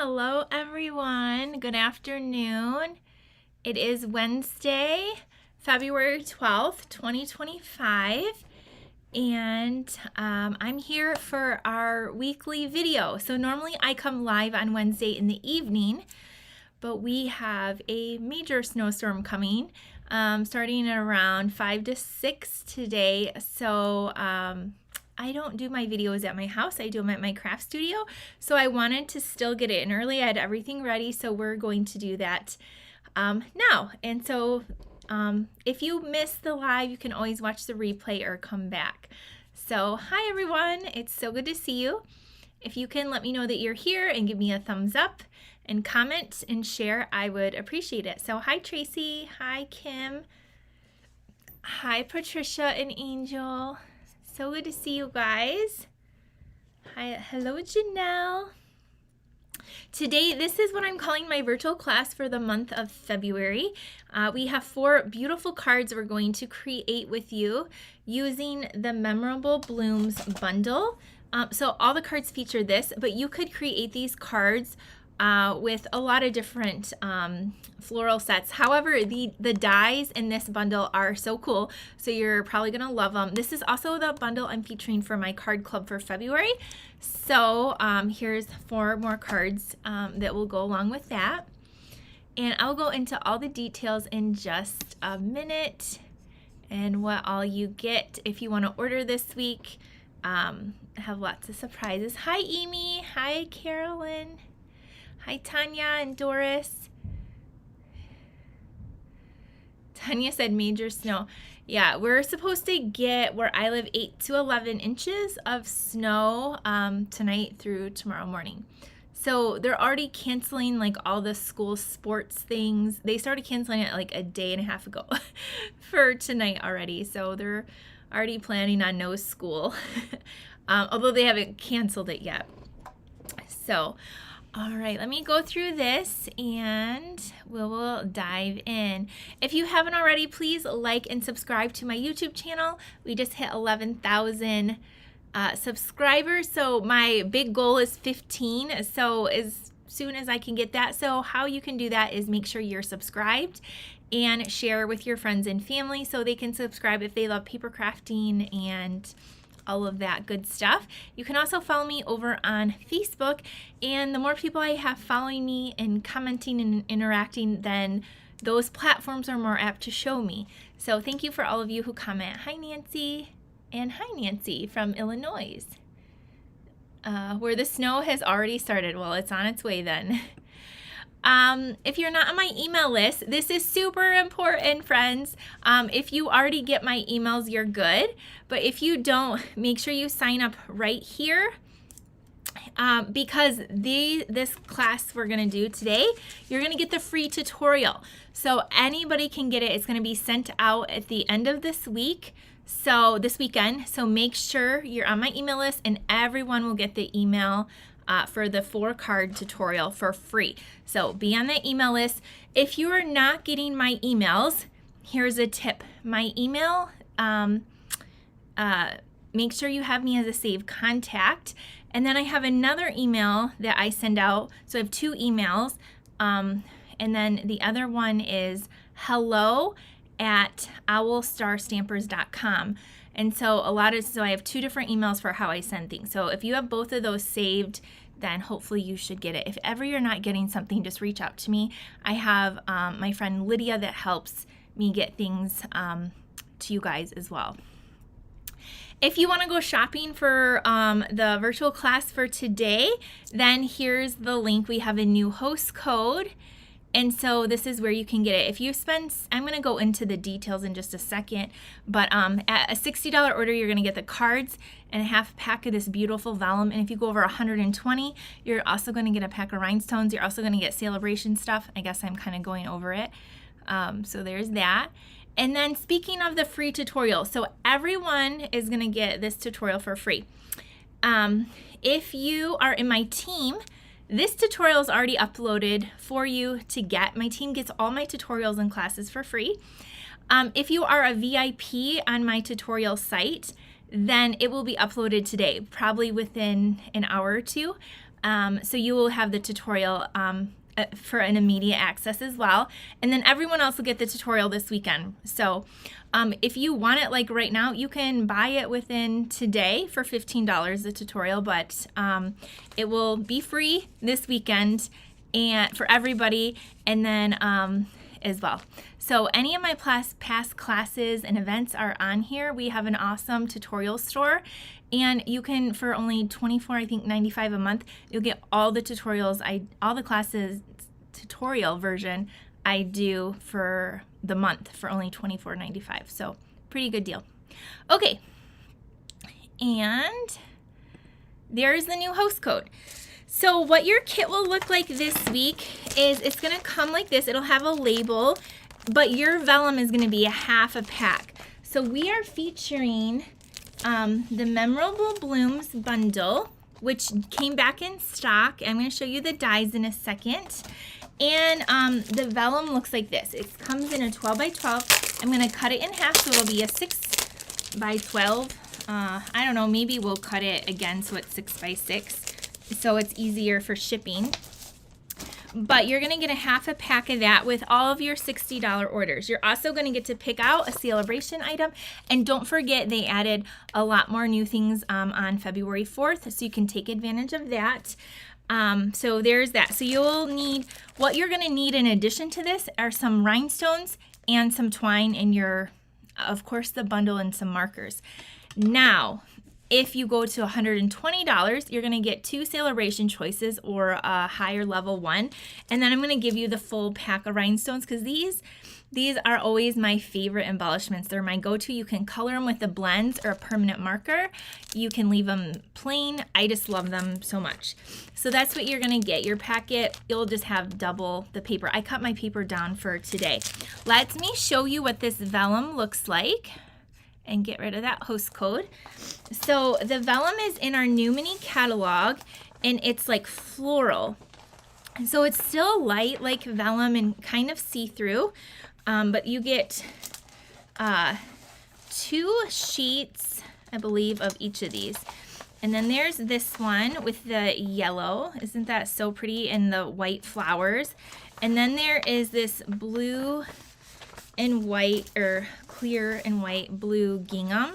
Hello everyone. Good afternoon. It is Wednesday, February 12th, 2025, and I'm here for our weekly video. So normally I come live on Wednesday in the evening, but we have a major snowstorm coming starting at around 5 to 6 today. So I don't do my videos at my house. I do them at my craft studio. So I wanted to still get it in early. I had everything ready. So we're going to do that now. And so if you miss the live, you can always watch the replay or come back. So hi everyone. It's so good to see you. If you can let me know that you're here and give me a thumbs up and comment and share, I would appreciate it. So hi Tracy. Hi Kim. Hi Patricia and Angel. So good to see you guys. Hi, hello Janelle. Today, this is what I'm calling my virtual class for the month of February. We have 4 beautiful cards we're going to create with you using the Memorable Blooms bundle. So all the cards feature this, but you could create these cards with a lot of different floral sets. However, the dies in this bundle are so cool, so you're probably going to love them. This is also the bundle I'm featuring for my card club for February. So here's 4 more cards that will go along with that. And I'll go into all the details in just a minute and what all you get if you want to order this week. I have lots of surprises. Hi, Amy. Hi, Carolyn. Hi, Tanya and Doris. Tanya said major snow. Yeah, we're supposed to get, where I live, 8 to 11 inches of snow tonight through tomorrow morning. So they're already canceling like all the school sports things. They started canceling it like a day and a half ago for tonight already. So they're already planning on no school, although they haven't canceled it yet. So all right, let me go through this and we'll dive in. If you haven't already, please like and subscribe to my YouTube channel. We just hit 11,000 subscribers, so my big goal is 15, so as soon as I can get that. So how you can do that is make sure you're subscribed and share with your friends and family so they can subscribe if they love paper crafting and all of that good stuff. You can also follow me over on Facebook, and the more people I have following me and commenting and interacting, then those platforms are more apt to show me. So thank you for all of you who comment. Hi Nancy, and hi Nancy from Illinois, where the snow has already started. Well, it's on its way then. If you're not on my email list, this is super important, friends. If you already get my emails, you're good. But if you don't, make sure you sign up right here. Because this class we're going to do today, you're going to get the free tutorial. So anybody can get it. It's going to be sent out at the end of this week. So this weekend. So make sure you're on my email list and everyone will get the email for the 4-card tutorial for free. So be on the email list. If you are not getting my emails, here's a tip. My email, make sure you have me as a saved contact. And then I have another email that I send out. So I have 2 emails. And then the other one is hello@owlstarstampers.com. And so I have 2 different emails for how I send things. So if you have both of those saved, then hopefully you should get it. If ever you're not getting something, just reach out to me. I have my friend Lydia that helps me get things to you guys as well. If you want to go shopping for the virtual class for today, then here's the link. We have a new host code. And so this is where you can get it. If you spend, I'm going to go into the details in just a second, but at a $60 order, you're going to get the cards and a half pack of this beautiful vellum. And if you go over 120, you're also going to get a pack of rhinestones. You're also going to get celebration stuff. I guess I'm kind of going over it. So there's that. And then speaking of the free tutorial, so everyone is going to get this tutorial for free. If you are in my team, this tutorial is already uploaded for you to get. My team gets all my tutorials and classes for free. If you are a VIP on my tutorial site, then it will be uploaded today, probably within an hour or 2. So you will have the tutorial for an immediate access as well. And then everyone else will get the tutorial this weekend. So if you want it like right now, you can buy it within today for $15, the tutorial, but it will be free this weekend and for everybody, and then as well. So any of my past classes and events are on here. We have an awesome tutorial store, and you can, for only $24.95 a month, you'll get all the tutorials, all the classes, tutorial version I do for the month for only $24.95. So pretty good deal. Okay, and there's the new host code. So what your kit will look like this week is it's going to come like this. It'll have a label, but your vellum is going to be a half a pack. So we are featuring the Memorable Blooms bundle, which came back in stock. I'm going to show you the dies in a second. And the vellum looks like this. It comes in a 12 by 12. I'm going to cut it in half, so it'll be a 6 by 12. I don't know, maybe we'll cut it again so it's 6 by 6. So it's easier for shipping. But you're going to get a half a pack of that with all of your $60 orders. You're also going to get to pick out a celebration item. And don't forget, they added a lot more new things on February 4th, so you can take advantage of that. So there's that. So you'll need, what you're going to need in addition to this are some rhinestones and some twine in your, of course, the bundle and some markers. Now, if you go to $120, you're going to get 2 celebration choices or a higher level one. And then I'm going to give you the full pack of rhinestones, because these are always my favorite embellishments. They're my go-to. You can color them with the blends or a permanent marker. You can leave them plain. I just love them so much. So that's what you're going to get. Your packet, you'll just have double the paper. I cut my paper down for today. Let me show you what this vellum looks like and get rid of that host code. So the vellum is in our new mini catalog, and it's like floral. And so it's still light like vellum and kind of see-through, but you get 2 sheets, I believe, of each of these. And then there's this one with the yellow. Isn't that so pretty? And the white flowers. And then there is this blue and white, or clear and white blue gingham.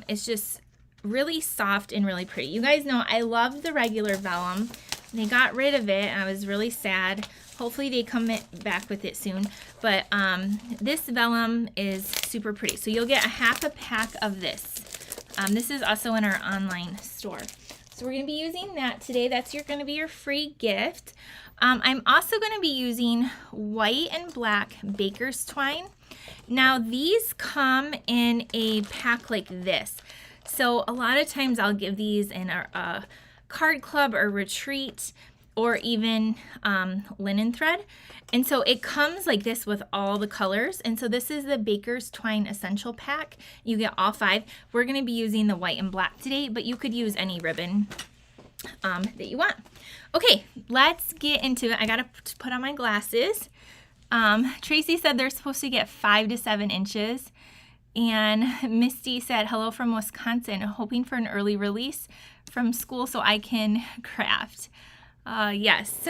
It's just really soft and really pretty. You guys know I love the regular vellum. They got rid of it, and I was really sad. Hopefully they come back with it soon. But this vellum is super pretty. So you'll get a half a pack of this. This is also in our online store. So we're going to be using that today. That's going to be your free gift. I'm also going to be using white and black baker's twine. Now these come in a pack like this. So a lot of times I'll give these in a card club or retreat, or even linen thread. And so it comes like this with all the colors. And so this is the Baker's Twine Essential Pack. You get all 5. We're going to be using the white and black today, but you could use any ribbon that you want. Okay, let's get into it. I got to put on my glasses. Tracy said they're supposed to get 5 to 7 inches. And Misty said, hello from Wisconsin, hoping for an early release from school so I can craft. Yes.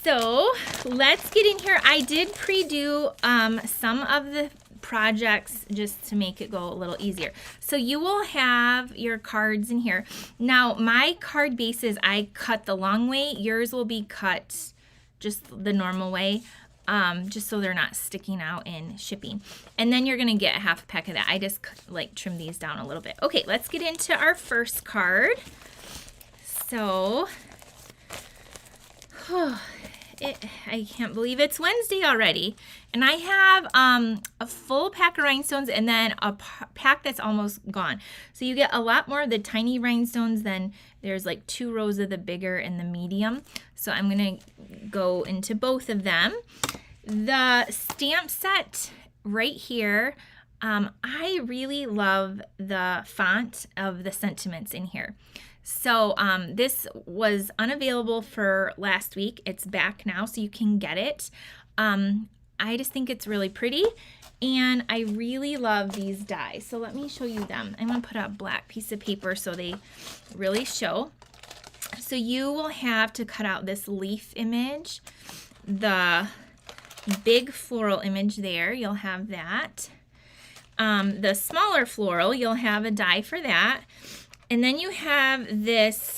So let's get in here. I did pre-do some of the projects just to make it go a little easier. So you will have your cards in here. Now my card bases, I cut the long way. Yours will be cut just the normal way, just so they're not sticking out in shipping. And then you're going to get a half a pack of that. I just like trim these down a little bit. Okay, let's get into our first card. So, I can't believe it's Wednesday already. And I have a full pack of rhinestones and then a pack that's almost gone. So you get a lot more of the tiny rhinestones than there's like 2 rows of the bigger and the medium. So I'm going to go into both of them. The stamp set right here, I really love the font of the sentiments in here. So this was unavailable for last week. It's back now, so you can get it. I just think it's really pretty, and I really love these dies. So let me show you them. I'm going to put a black piece of paper so they really show. So you will have to cut out this leaf image, the big floral image there, you'll have that. The smaller floral, you'll have a die for that. And then you have this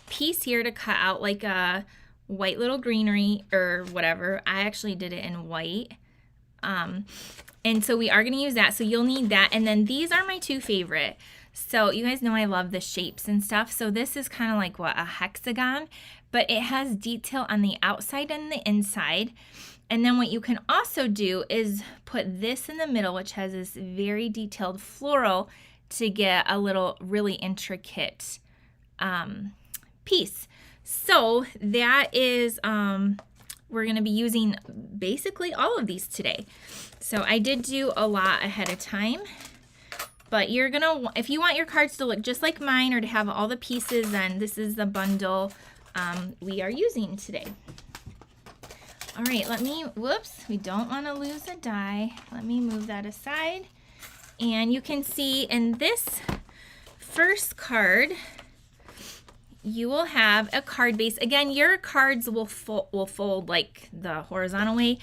piece here to cut out like a white little greenery or whatever. I actually did it in white. And so we are going to use that. So you'll need that. And then these are my two favorite. So you guys know I love the shapes and stuff. So this is kind of like what, a hexagon, but it has detail on the outside and the inside. And then what you can also do is put this in the middle, which has this very detailed floral to get a little really intricate piece. So that is, we're going to be using basically all of these today. So I did do a lot ahead of time, but you're going to, if you want your cards to look just like mine or to have all the pieces, then this is the bundle we are using today. All right, whoops, we don't want to lose a die. Let me move that aside. And you can see in this first card, you will have a card base. Again, your cards will fold like the horizontal way.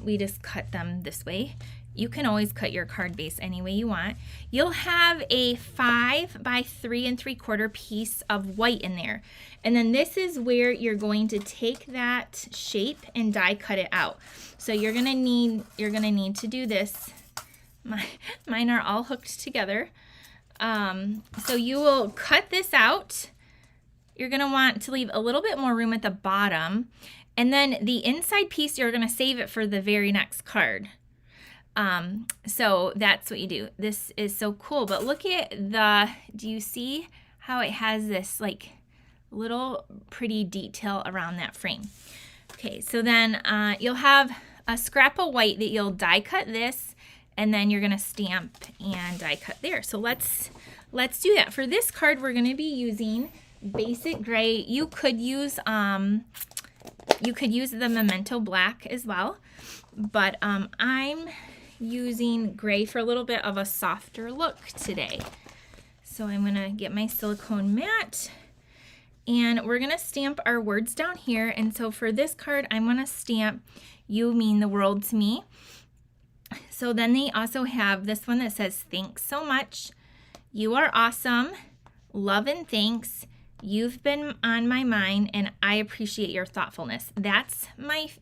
We just cut them this way. You can always cut your card base any way you want. You'll have a 5 by 3 3/4 piece of white in there. And then this is where you're going to take that shape and die cut it out. So you're gonna need to do this. Mine are all hooked together. So you will cut this out. You're gonna want to leave a little bit more room at the bottom. And then the inside piece, you're gonna save it for the very next card. So that's what you do. This is so cool, but look at do you see how it has this like little pretty detail around that frame? Okay, so then you'll have a scrap of white that you'll die cut this, and then you're gonna stamp and die cut there. So let's do that. For this card, we're gonna be using basic gray. You could use the Memento Black as well, but I'm using gray for a little bit of a softer look today. So I'm gonna get my silicone mat and we're gonna stamp our words down here. And so for this card, I'm gonna stamp "You mean the world to me." So then they also have this one that says "Thanks so much," "You are awesome," "Love and thanks," "You've been on my mind," and "I appreciate your thoughtfulness."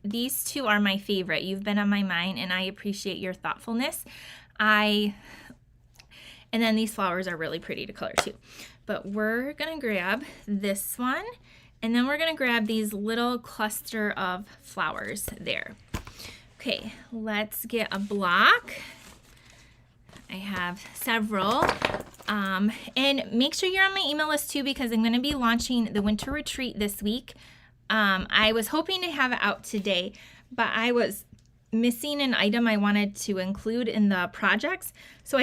These two are my favorite. "You've been on my mind" and "I appreciate your thoughtfulness." And then these flowers are really pretty to color too. But we're gonna grab this one, and then we're gonna grab these little cluster of flowers there. Okay, let's get a block. I have several. And make sure you're on my email list too, because I'm going to be launching the winter retreat this week. I was hoping to have it out today, but I was missing an item I wanted to include in the projects. So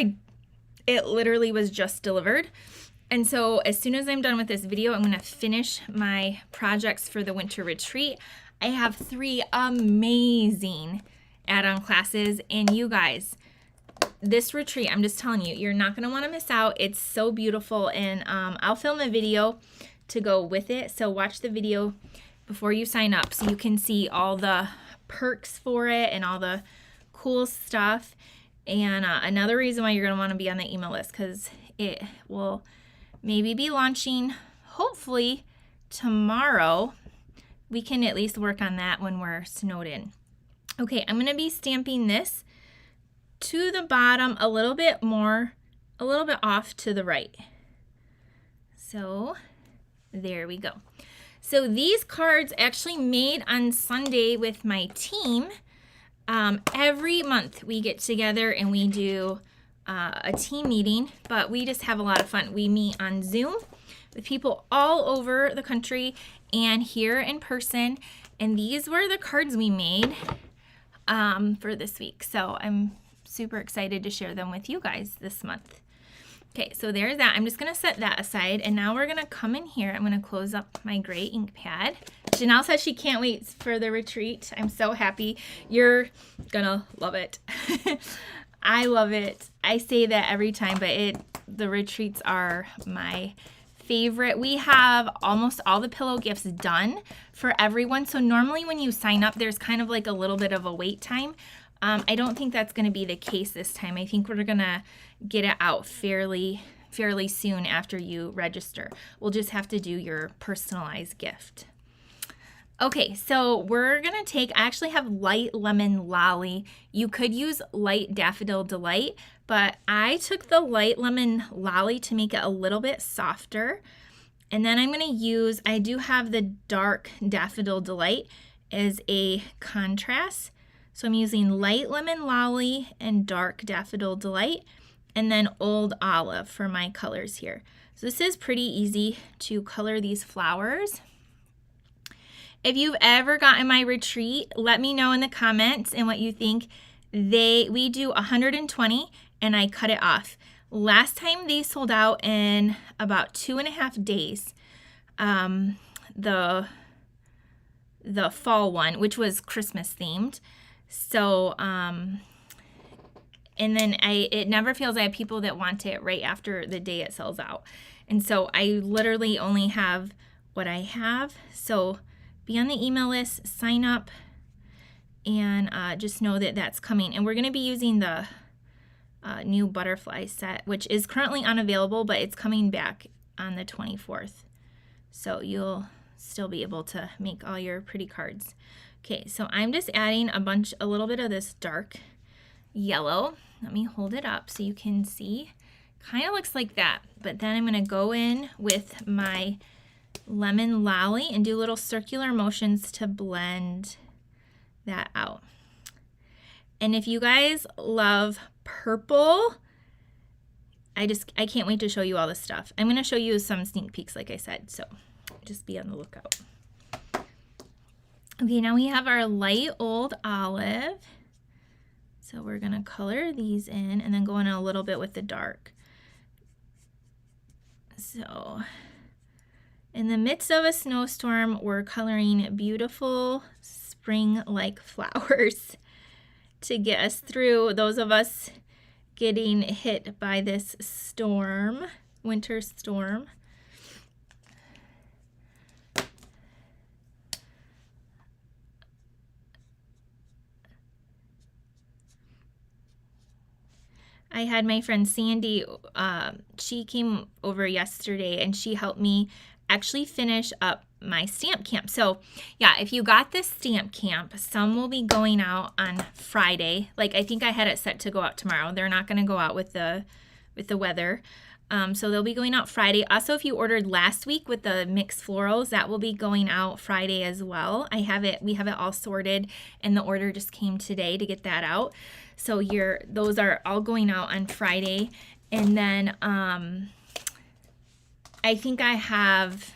it literally was just delivered. And so as soon as I'm done with this video, I'm going to finish my projects for the winter retreat. I have 3 amazing add-on classes, and you guys, this retreat, I'm just telling you, you're not going to want to miss out. It's so beautiful, and I'll film a video to go with it. So watch the video before you sign up so you can see all the perks for it and all the cool stuff. And another reason why you're going to want to be on the email list, because it will maybe be launching hopefully tomorrow. We can at least work on that when we're snowed in. Okay, I'm going to be stamping this to the bottom a little bit off to the right. So there we go. So these cards actually made on Sunday with my team. Every month we get together and we do a team meeting, but we just have a lot of fun. We meet on Zoom with people all over the country and here in person. And these were the cards we made for this week. So I'm super excited to share them with you guys this month. Okay, so there's that. I'm just going to set that aside, and now we're going to come in here. I'm going to close up my gray ink pad. Janelle says she can't wait for the retreat. I'm so happy. You're going to love it. I love it. I say that every time, but the retreats are my favorite. We have almost all the pillow gifts done for everyone. So normally when you sign up, there's kind of like a little bit of a wait time. I don't think that's going to be the case this time. I think we're going to get it out fairly soon after you register. We'll just have to do your personalized gift. Okay, so we're going to take, I actually have light lemon lolly. You could use light daffodil delight, but I took the light lemon lolly to make it a little bit softer. And then I'm going to use, I do have the dark daffodil delight as a contrast. So I'm using light lemon lolly and dark daffodil delight, and then old olive for my colors here. So this is pretty easy to color these flowers. If you've ever gotten my retreat, let me know in the comments and what you think. We do 120 and I cut it off. Last time they sold out in about 2.5 days. The fall one, which was Christmas themed. So, and then it never fails. I have people that want it right after the day it sells out. And so I literally only have what I have. So be on the email list, sign up, and just know that that's coming. And we're going to be using the new butterfly set, which is currently unavailable, but it's coming back on the 24th. So you'll still be able to make all your pretty cards. Okay, so I'm just adding a little bit of this dark yellow. Let me hold it up so you can see. Kind of looks like that, but then I'm going to go in with my lemon lolly and do little circular motions to blend that out. And if you guys love purple, I can't wait to show you all this stuff. I'm going to show you some sneak peeks, like I said, so just be on the lookout. Okay, now we have our light old olive. So we're going to color these in and then go in a little bit with the dark. So in the midst of a snowstorm, we're coloring beautiful spring-like flowers to get us through, those of us getting hit by this storm, winter storm. I had my friend Sandy, she came over yesterday and she helped me actually finish up my stamp camp. So yeah, if you got this stamp camp, some will be going out on Friday. Like I think I had it set to go out tomorrow. They're not going to go out with the weather. So they'll be going out Friday. Also, if you ordered last week with the mixed florals, that will be going out Friday as well. We have it all sorted and the order just came today to get that out. So those are all going out on Friday. And then I think I have,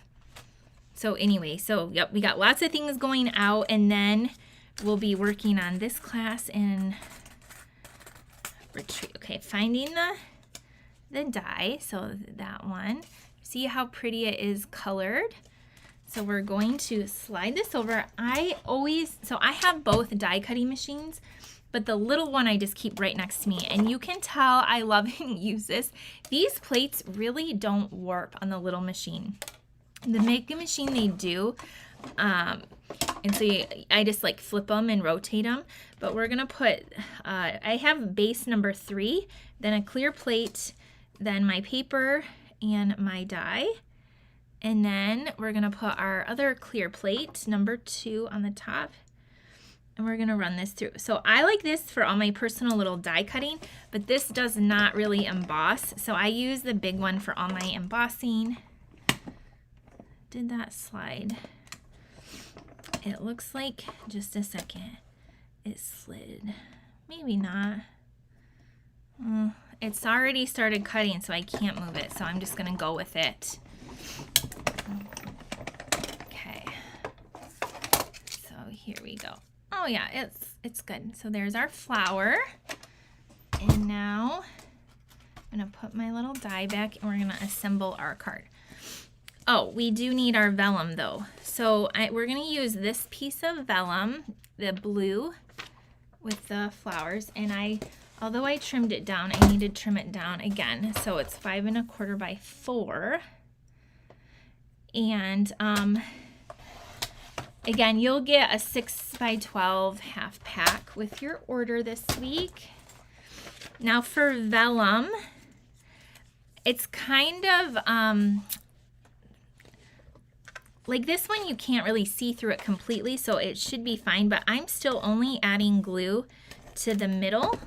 so yep, we got lots of things going out, and then we'll be working on this class in retreat. Okay, finding the die, so that one. See how pretty it is colored? So we're going to slide this over. I have both die cutting machines, but the little one I just keep right next to me, and you can tell I love and use this. These plates really don't warp on the little machine. The mega machine they do, and so I just like flip them and rotate them. But we're gonna put, I have base number 3, then a clear plate, then my paper and my die, and then we're gonna put our other clear plate, number 2, on the top. And we're going to run this through. So I like this for all my personal little die cutting, but this does not really emboss. So I use the big one for all my embossing. Did that slide? It looks like, just a second, it slid. Maybe not. It's already started cutting, so I can't move it. So I'm just going to go with it. Okay. So here we go. Oh yeah, it's good. So there's our flower. And now I'm gonna put my little die back and we're gonna assemble our card. Oh, we do need our vellum though. So we're gonna use this piece of vellum, the blue with the flowers. And although I trimmed it down, I need to trim it down again. So it's 5 1/4 by 4. And again, you'll get a 6x12 half pack with your order this week. Now for Vellum, it's kind of like this one, you can't really see through it completely, so it should be fine, but I'm still only adding glue to the middle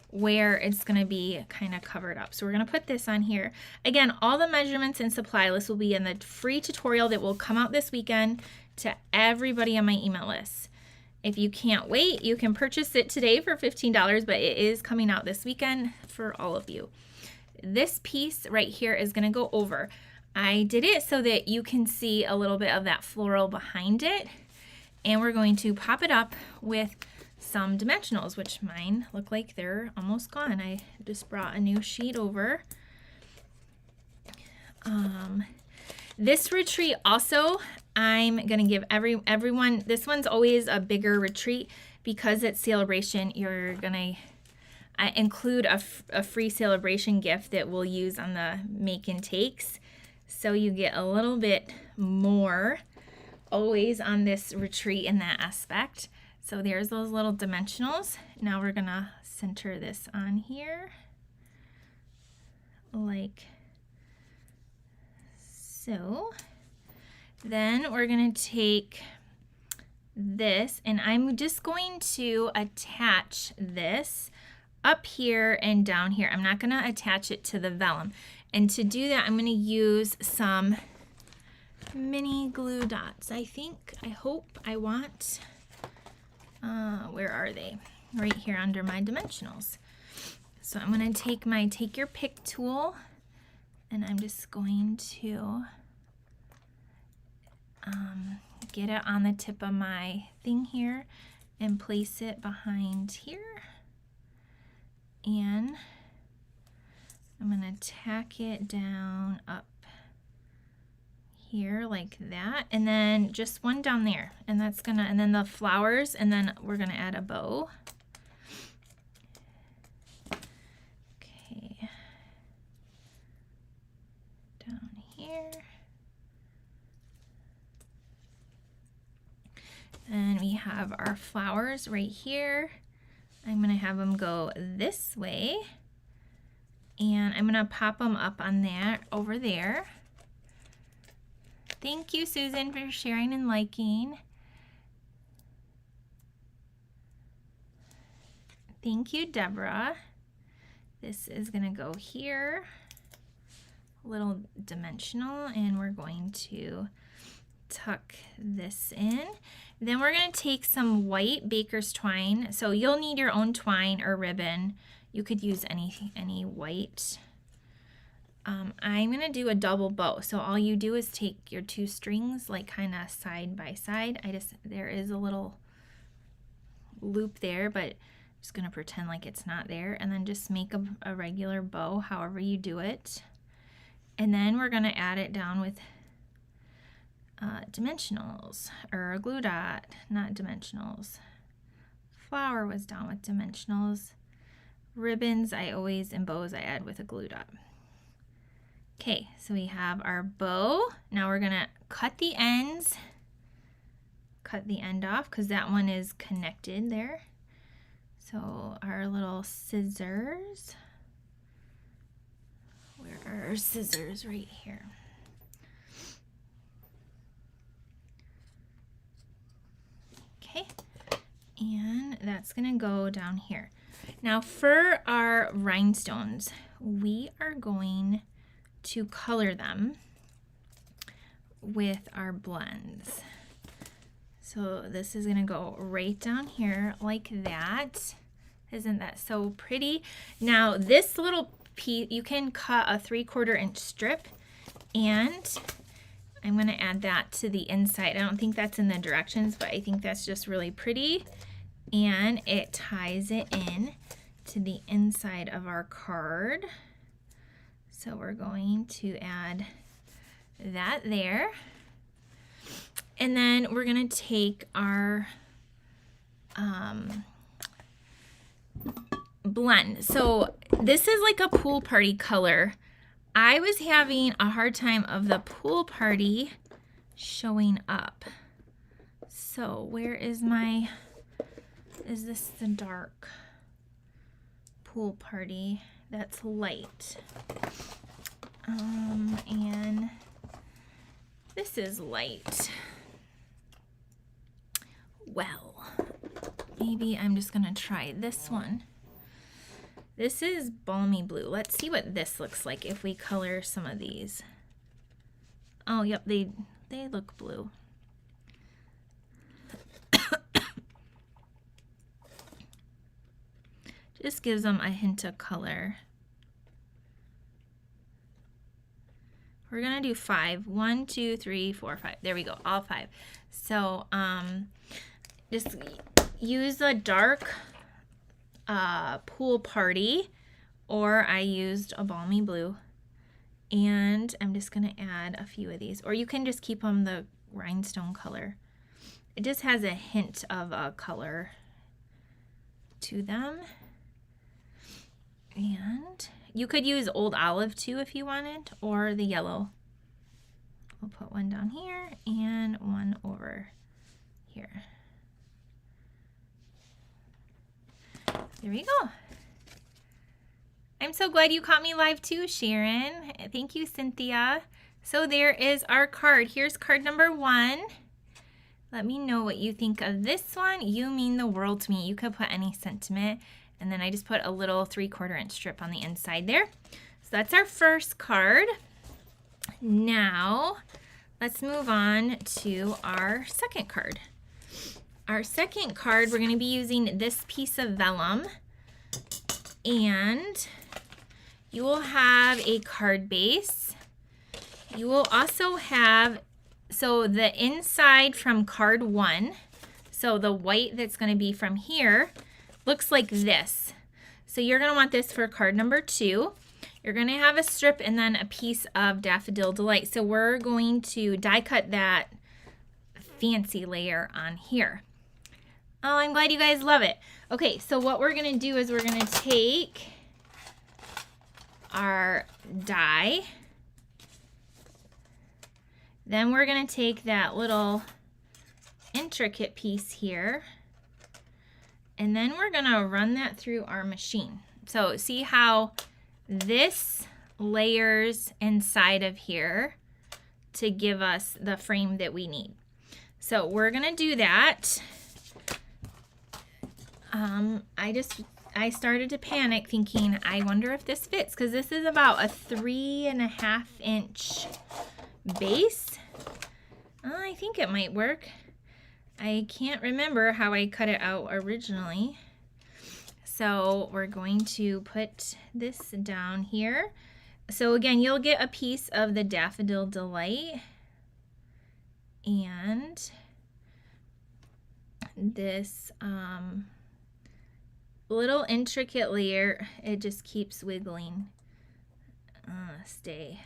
where it's gonna be kind of covered up. So we're gonna put this on here. Again, all the measurements and supply list will be in the free tutorial that will come out this weekend to everybody on my email list. If you can't wait, you can purchase it today for $15, but it is coming out this weekend for all of you. This piece right here is gonna go over. I did it so that you can see a little bit of that floral behind it, and we're going to pop it up with some dimensionals, which mine look like they're almost gone. I just brought a new sheet over. This retreat also, I'm gonna give everyone, this one's always a bigger retreat because it's celebration. You're gonna include a free celebration gift that we'll use on the make and takes. So you get a little bit more always on this retreat in that aspect. So there's those little dimensionals. Now we're gonna center this on here like so. Then we're gonna take this and I'm just going to attach this up here and down here. I'm not gonna attach it to the vellum. And to do that, I'm gonna use some mini glue dots. I hope, I want, where are they? Right here under my dimensionals. So I'm gonna take my take your pick tool and I'm just going to get it on the tip of my thing here and place it behind here. And I'm gonna tack it down up here like that, and then just one down there, and that's gonna, and then the flowers, and then we're gonna add a bow. Okay, down here. And we have our flowers right here. I'm gonna have them go this way. And I'm gonna pop them up on that over there. Thank you, Susan, for sharing and liking. Thank you, Deborah. This is gonna go here, a little dimensional, and we're going to tuck this in. Then we're gonna take some white baker's twine. So you'll need your own twine or ribbon. You could use any white. I'm gonna do a double bow. So all you do is take your two strings like kind of side by side. There is a little loop there, but I'm just gonna pretend like it's not there, and then just make a regular bow however you do it. And then we're gonna add it down with dimensionals, or a glue dot, not dimensionals. Flower was down with dimensionals. Ribbons, and bows I add with a glue dot. Okay, so we have our bow. Now we're gonna cut the ends, cut the end off because that one is connected there. So our little scissors, where are our scissors? Right here. Okay, and that's gonna go down here. Now for our rhinestones, we are going to color them with our blends. So this is gonna go right down here like that. Isn't that so pretty? Now this little piece, you can cut a 3/4 inch strip, and I'm gonna add that to the inside. I don't think that's in the directions, but I think that's just really pretty. And it ties it in to the inside of our card. So we're going to add that there. And then we're gonna take our blend. So this is like a pool party color. I was having a hard time of the pool party showing up. So where is is this the dark pool party? That's light. And this is light. Well, maybe I'm just gonna try this one. This is balmy blue. Let's see what this looks like if we color some of these. Oh, yep, they look blue. Just gives them a hint of color. We're gonna do 5. 1, 2, 3, 4, 5. There we go, all 5. So just use a dark pool party, or I used a balmy blue, and I'm just gonna add a few of these, or you can just keep them the rhinestone color. It just has a hint of a color to them. And you could use old olive too if you wanted, or the yellow. We'll put one down here and one over here. There we go. I'm so glad you caught me live too, Sharon. Thank you, Cynthia. So there is our card. Here's card number 1. Let me know what you think of this one. You mean the world to me. You could put any sentiment. And then I just put a little 3/4 inch strip on the inside there. So that's our first card. Now, let's move on to our second card. Our second card, we're going to be using this piece of vellum, and you will have a card base. You will also have, so the inside from card 1, so the white that's going to be from here, looks like this. So you're going to want this for card number 2. You're going to have a strip and then a piece of Daffodil Delight. So we're going to die cut that fancy layer on here. Oh, I'm glad you guys love it. Okay, so what we're going to do is we're going to take our die. Then we're going to take that little intricate piece here, and then we're going to run that through our machine. So see how this layers inside of here to give us the frame that we need. So we're going to do that. I started to panic thinking, I wonder if this fits, because this is about a 3.5 inch base. I think it might work. I can't remember how I cut it out originally. So we're going to put this down here. So again, you'll get a piece of the Daffodil Delight and this little intricate layer. It just keeps wiggling. Stay.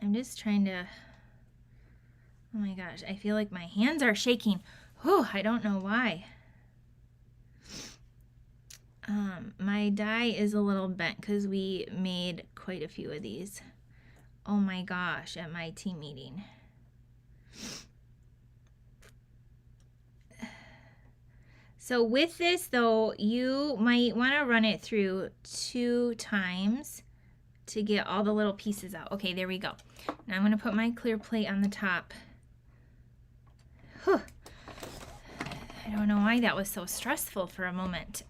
I'm just trying to, oh my gosh, I feel like my hands are shaking. Whew, I don't know why. My die is a little bent because we made quite a few of these. Oh my gosh, at my team meeting. So with this though, you might want to run it through 2 times to get all the little pieces out. Okay, there we go. Now I'm going to put my clear plate on the top. Whew. I don't know why that was so stressful for a moment.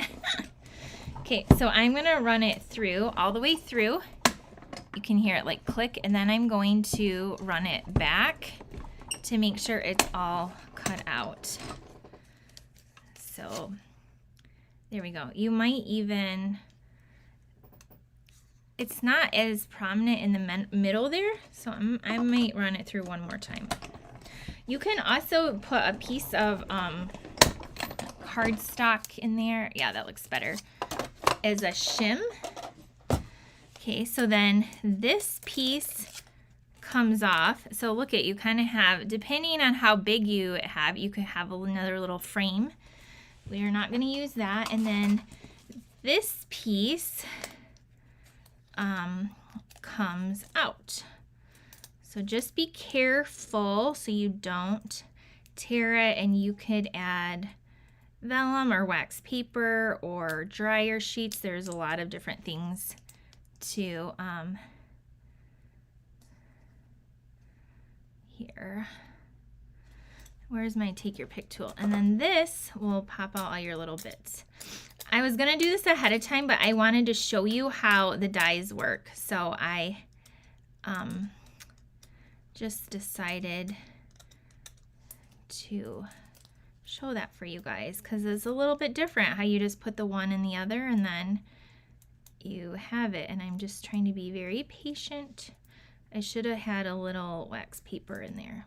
Okay, so I'm going to run it through, all the way through. You can hear it like click, and then I'm going to run it back to make sure it's all cut out. So there we go. You might even, it's not as prominent in the middle there, so I might run it through one more time. You can also put a piece of cardstock in there. Yeah, that looks better. As a shim. Okay, so then this piece comes off. So look at, you kind of have, depending on how big you have, you could have another little frame. We are not going to use that. And then this piece comes out. So just be careful so you don't tear it, and you could add vellum or wax paper or dryer sheets. There's a lot of different things to here. Where's my take your pick tool? And then this will pop out all your little bits. I was gonna do this ahead of time, but I wanted to show you how the dies work. So I just decided to show that for you guys, because it's a little bit different how you just put the one in the other and then you have it. And I'm just trying to be very patient. I should have had a little wax paper in there.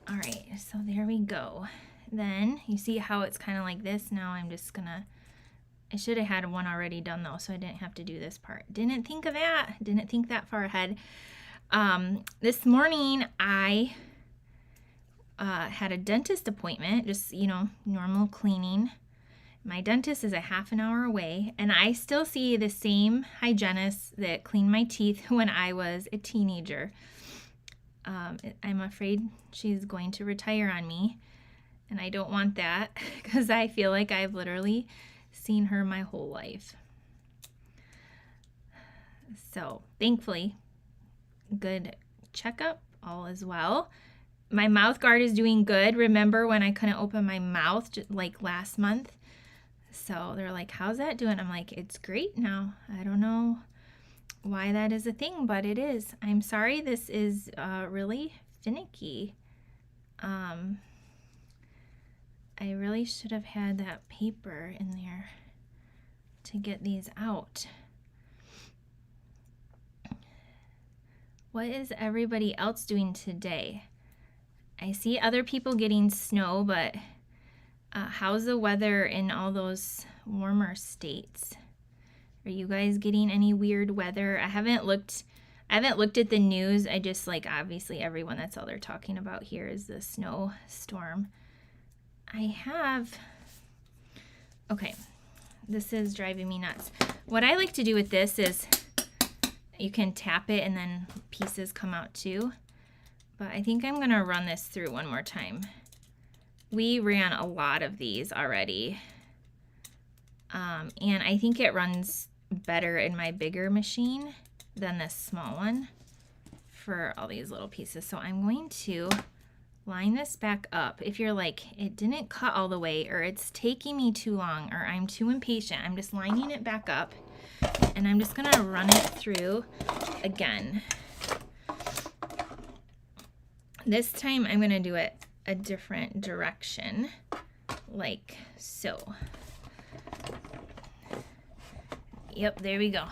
All right, so there we go. Then you see how it's kind of like this. Now I'm just gonna, I should have had one already done though, so I didn't have to do this part. Didn't think of that, didn't think that far ahead. This morning I had a dentist appointment, just, you know, normal cleaning. My dentist is a half an hour away, and I still see the same hygienist that cleaned my teeth when I was a teenager. I'm afraid she's going to retire on me, and I don't want that because I feel like I've literally seen her my whole life. So thankfully, good checkup, all is well. My mouth guard is doing good. Remember when I couldn't open my mouth like last month? So they're like, how's that doing? I'm like, it's great now. I don't know why that is a thing, but it is. I'm sorry, this is really finicky. I really should have had that paper in there to get these out. What is everybody else doing today? I see other people getting snow, but how's the weather in all those warmer states? Are you guys getting any weird weather? I haven't looked at the news. I just, like, obviously everyone, that's all they're talking about here is the snowstorm. Okay, this is driving me nuts. What I like to do with this is you can tap it and then pieces come out too. But I think I'm gonna run this through one more time. We ran a lot of these already. And I think it runs better in my bigger machine than this small one for all these little pieces. So I'm going to line this back up. If you're like, it didn't cut all the way, or it's taking me too long, or I'm too impatient, I'm just lining it back up, and I'm just gonna run it through again. This time I'm gonna do it a different direction, like so. Yep, there we go.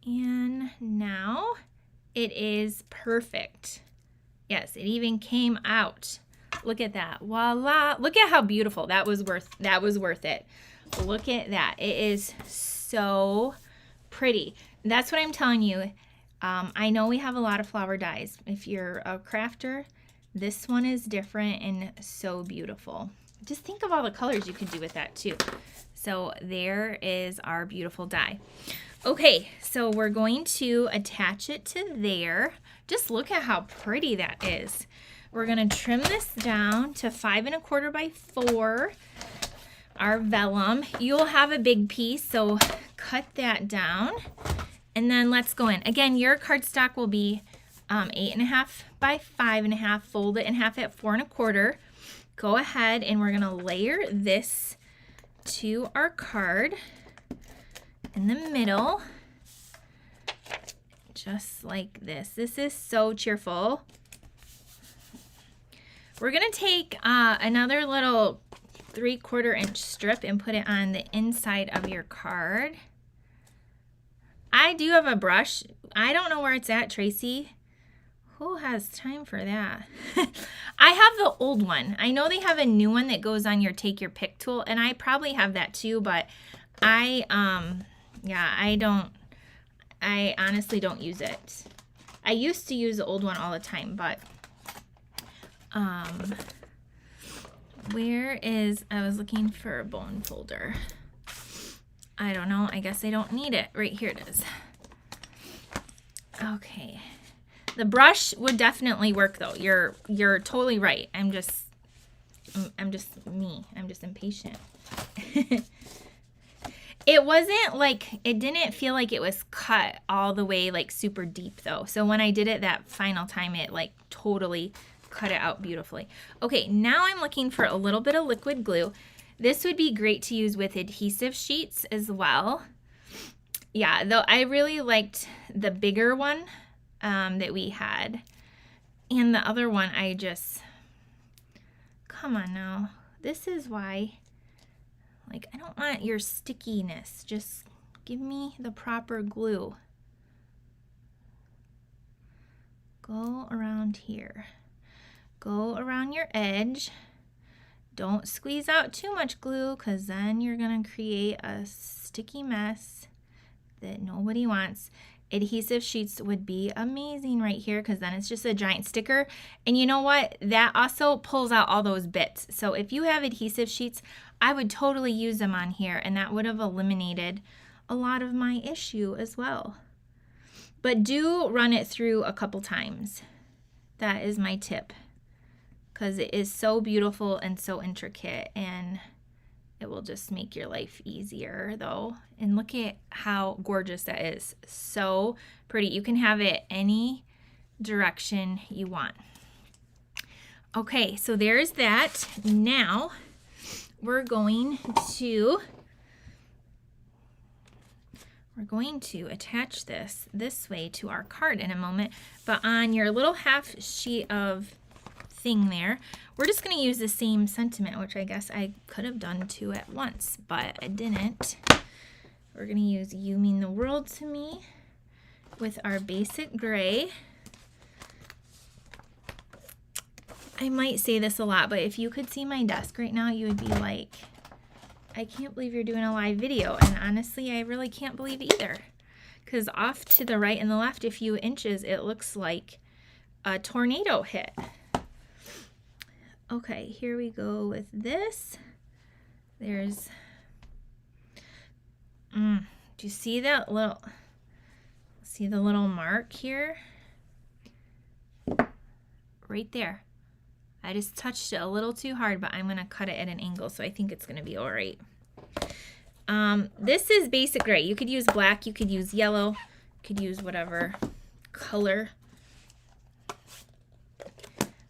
And now it is perfect. Yes, it even came out. Look at that. Voila. Look at how beautiful. That was worth it. Look at that. It is so pretty. That's what I'm telling you. I know we have a lot of flower dies. If you're a crafter, this one is different and so beautiful. Just think of all the colors you could do with that too. So there is our beautiful die. Okay, so we're going to attach it to there. Just look at how pretty that is. We're gonna trim this down to 5 1/4 by 4. Our vellum. You'll have a big piece, so cut that down. And then let's go in. Again, your cardstock will be 8 1/2 by 5 1/2. Fold it in half at 4 1/4. Go ahead and we're gonna layer this to our card in the middle, just like this. This is so cheerful. We're gonna take another little 3/4 inch strip and put it on the inside of your card. I do have a brush. I don't know where it's at, Tracy. Who has time for that? I have the old one. I know they have a new one that goes on your take your pick tool, and I probably have that too, but I honestly don't use it. I used to use the old one all the time, but Where is, I was looking for a bone folder. I don't know. I guess I don't need it. Right here it is. Okay. The brush would definitely work though. You're totally right. I'm just me. I'm just impatient. It wasn't like, it didn't feel like it was cut all the way like super deep though. So when I did it that final time, it like totally cut it out beautifully. Okay, now I'm looking for a little bit of liquid glue. This would be great to use with adhesive sheets as well. Yeah, though I really liked the bigger one that we had. And the other one, I just, come on now. This is why, like, I don't want your stickiness. Just give me the proper glue. Go around here. Go around your edge. Don't squeeze out too much glue because then you're going to create a sticky mess that nobody wants. Adhesive sheets would be amazing right here because then it's just a giant sticker. And you know what? That also pulls out all those bits. So if you have adhesive sheets, I would totally use them on here, and that would have eliminated a lot of my issue as well. But do run it through a couple times. That is my tip, because it is so beautiful and so intricate, and it will just make your life easier though. And look at how gorgeous that is. So pretty. You can have it any direction you want. Okay, so there's that. Now we're going to attach this way to our card in a moment. But on your little half sheet of thing there, we're just going to use the same sentiment, which I guess I could have done two at once, but I didn't. We're going to use "You Mean the World to Me" with our basic gray. I might say this a lot, but if you could see my desk right now, you would be like, I can't believe you're doing a live video. And honestly, I really can't believe either, because off to the right and the left a few inches, it looks like a tornado hit. Okay, here we go with this. There's, do you see that little, see the little mark here? Right there. I just touched it a little too hard, but I'm going to cut it at an angle, so I think it's going to be all right. This is basic gray. You could use black, you could use yellow, you could use whatever color.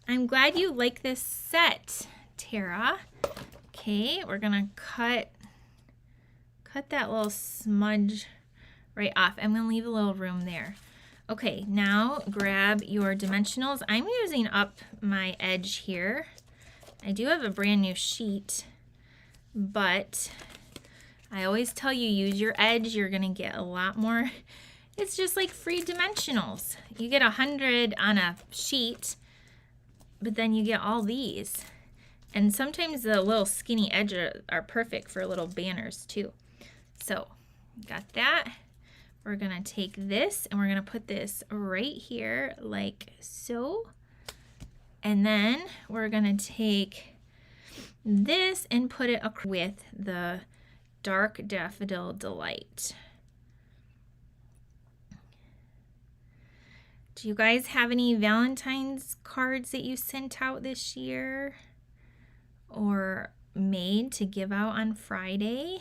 I'm glad you like this set, Tara. Okay, we're going to cut that little smudge right off. I'm going to leave a little room there. Okay, now grab your dimensionals. I'm using up my edge here. I do have a brand new sheet, but I always tell you, use your edge. You're gonna get a lot more. It's just like free dimensionals. You get 100 on a sheet, but then you get all these. And sometimes the little skinny edges are perfect for little banners too. So, got that. We're going to take this and we're going to put this right here like so. And then we're going to take this and put it with the Dark Daffodil Delight. Do you guys have any Valentine's cards that you sent out this year or made to give out on Friday?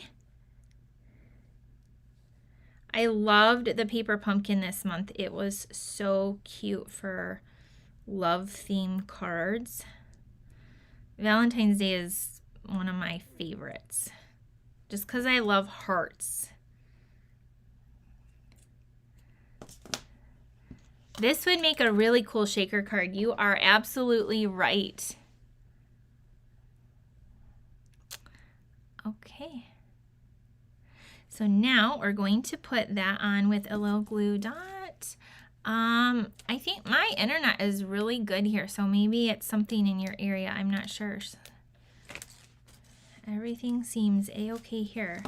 I loved the paper pumpkin this month. It was so cute for love theme cards. Valentine's Day is one of my favorites just because I love hearts. This would make a really cool shaker card. You are absolutely right. Okay. So now we're going to put that on with a little glue dot. I think my internet is really good here, so maybe it's something in your area. I'm not sure. Everything seems a-okay here,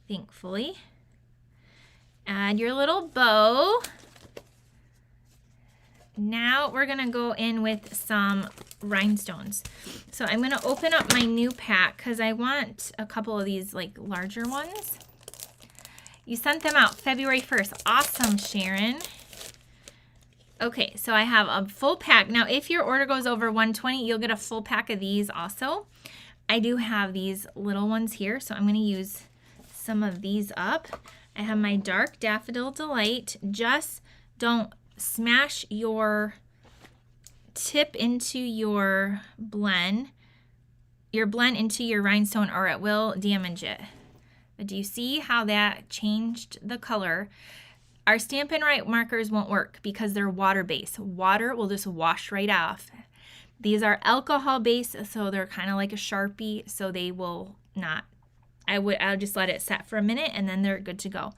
thankfully. Add your little bow. now we're gonna go in with some rhinestones. So I'm gonna open up my new pack because I want a couple of these like larger ones. You sent them out February 1st. Awesome, Sharon. Okay, so I have a full pack. Now, if your order goes over 120, you'll get a full pack of these also. I do have these little ones here, so I'm going to use some of these up. I have my Dark Daffodil Delight. Just don't smash your tip into your blend into your rhinestone, or it will damage it. But do you see how that changed the color? Our Stampin' Up markers won't work because they're water-based. Water will just wash right off. These are alcohol-based, so they're kind of like a Sharpie, so they will not. I'll just let it set for a minute, and then they're good to go.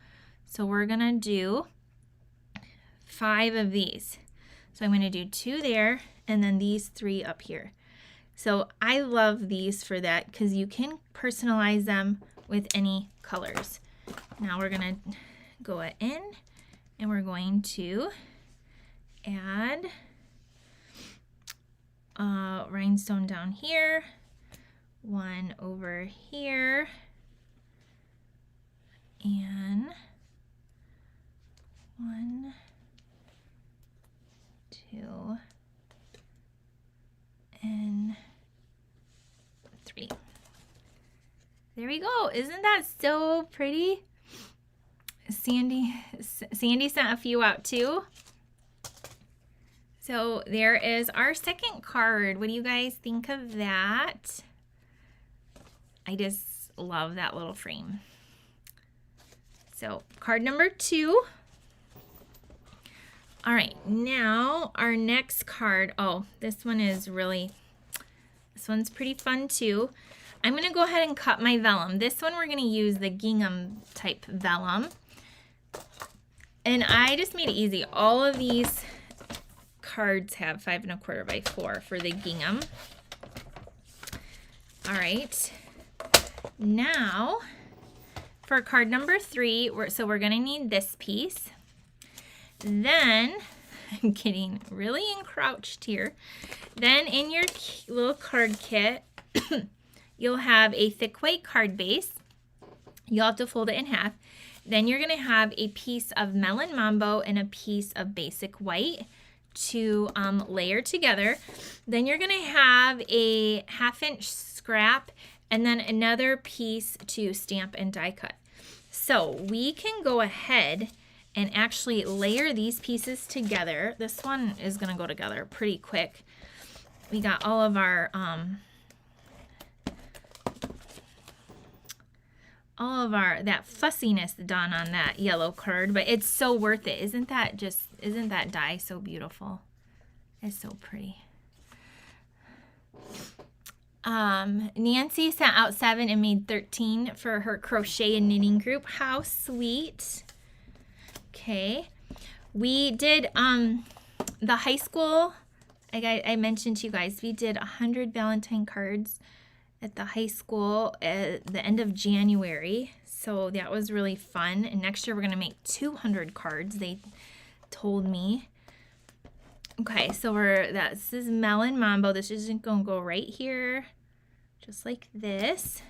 So we're going to do 5 of these. So I'm going to do 2 there, and then these 3 up here. So I love these for that because you can personalize them with any colors. Now we're going to go in, and we're going to add rhinestone down here, one over here, and 1, 2, and 3. There we go. Isn't that so pretty? Sandy sent a few out too. So there is our second card. What do you guys think of that? I just love that little frame. So card number 2. All right, now our next card. Oh, this one's pretty fun too. I'm gonna go ahead and cut my vellum. This one we're gonna use the gingham type vellum. And I just made it easy. All of these cards have 5 1/4 by 4 for the gingham. All right. Now, for card number 3, we're gonna need this piece. Then, I'm getting really encroached here. Then in your little card kit, you'll have a thick white card base. You'll have to fold it in half. Then you're going to have a piece of Melon Mambo and a piece of basic white to layer together. Then you're going to have a 1/2-inch scrap and then another piece to stamp and die cut. So we can go ahead and actually layer these pieces together. This one is going to go together pretty quick. We got all of our that fussiness done on that yellow card, but it's so worth it. Isn't that die so beautiful? It's so pretty. Nancy sent out 7 and made 13 for her crochet and knitting group. How sweet. Okay. We did the high school, I mentioned to you guys, we did 100 Valentine cards at the high school at the end of January. So that was really fun. And next year we're going to make 200 cards, they told me. Okay, so this is Melon Mambo. This is going to go right here, just like this.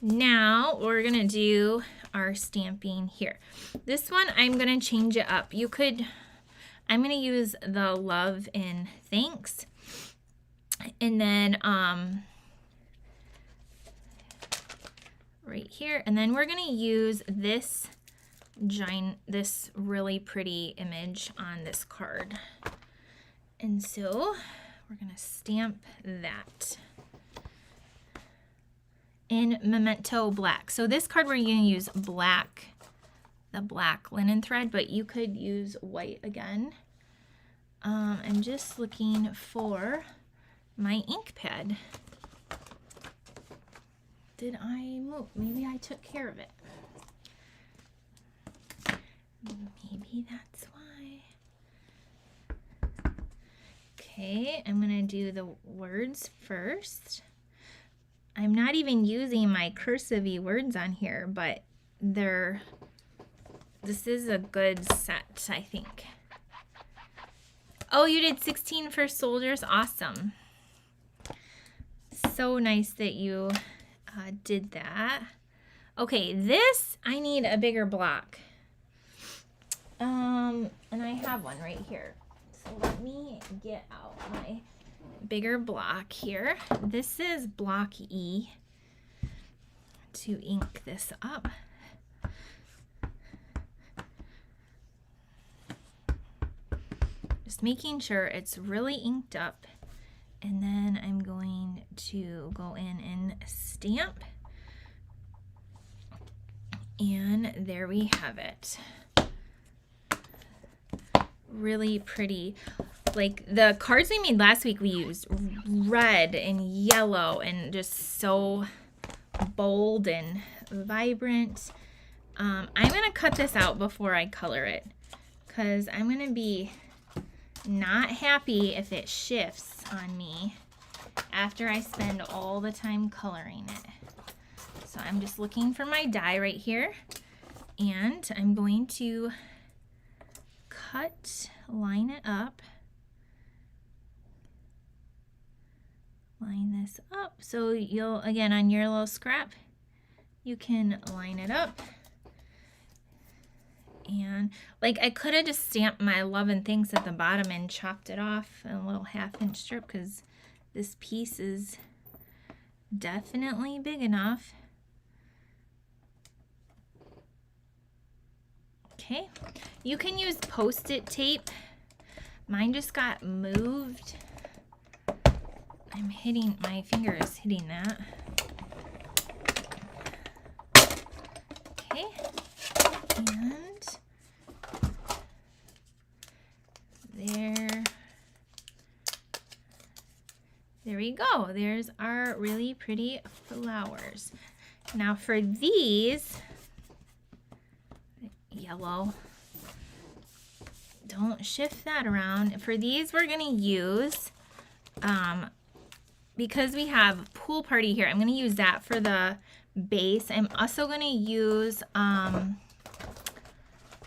Now we're going to do our stamping here. This one, I'm going to change it up. I'm going to use the Love and Thanks. And then, right here, and then we're going to use this really pretty image on this card. And so we're going to stamp that in Memento Black. So this card we're going to use black, the black linen thread, but you could use white again. I'm just looking for my ink pad. Did I move? Maybe I took care of it. Maybe that's why. Okay, I'm going to do the words first. I'm not even using my cursive-y words on here, but this is a good set, I think. Oh, you did 16 for soldiers? Awesome. So nice that you did that. Okay, this, I need a bigger block. And I have one right here. So let me get out my bigger block here. This is block E to ink this up. Just making sure it's really inked up. And then I'm going to go in and stamp. And there we have it. Really pretty. Like the cards we made last week, we used red and yellow and just so bold and vibrant. I'm going to cut this out before I color it because I'm going to be not happy if it shifts on me after I spend all the time coloring it. So I'm just looking for my die right here, and I'm going to line it up, line this up. So you'll, again, on your little scrap, you can line it up. And like I could have just stamped my love and things at the bottom and chopped it off in a little 1/2-inch strip because this piece is definitely big enough. Okay, you can use Post-it tape. Mine just got moved. My finger is hitting that. Okay, and there we go. There's our really pretty flowers. Now for these, yellow, don't shift that around. For these we're gonna use, because we have pool party here, I'm gonna use that for the base. I'm also gonna use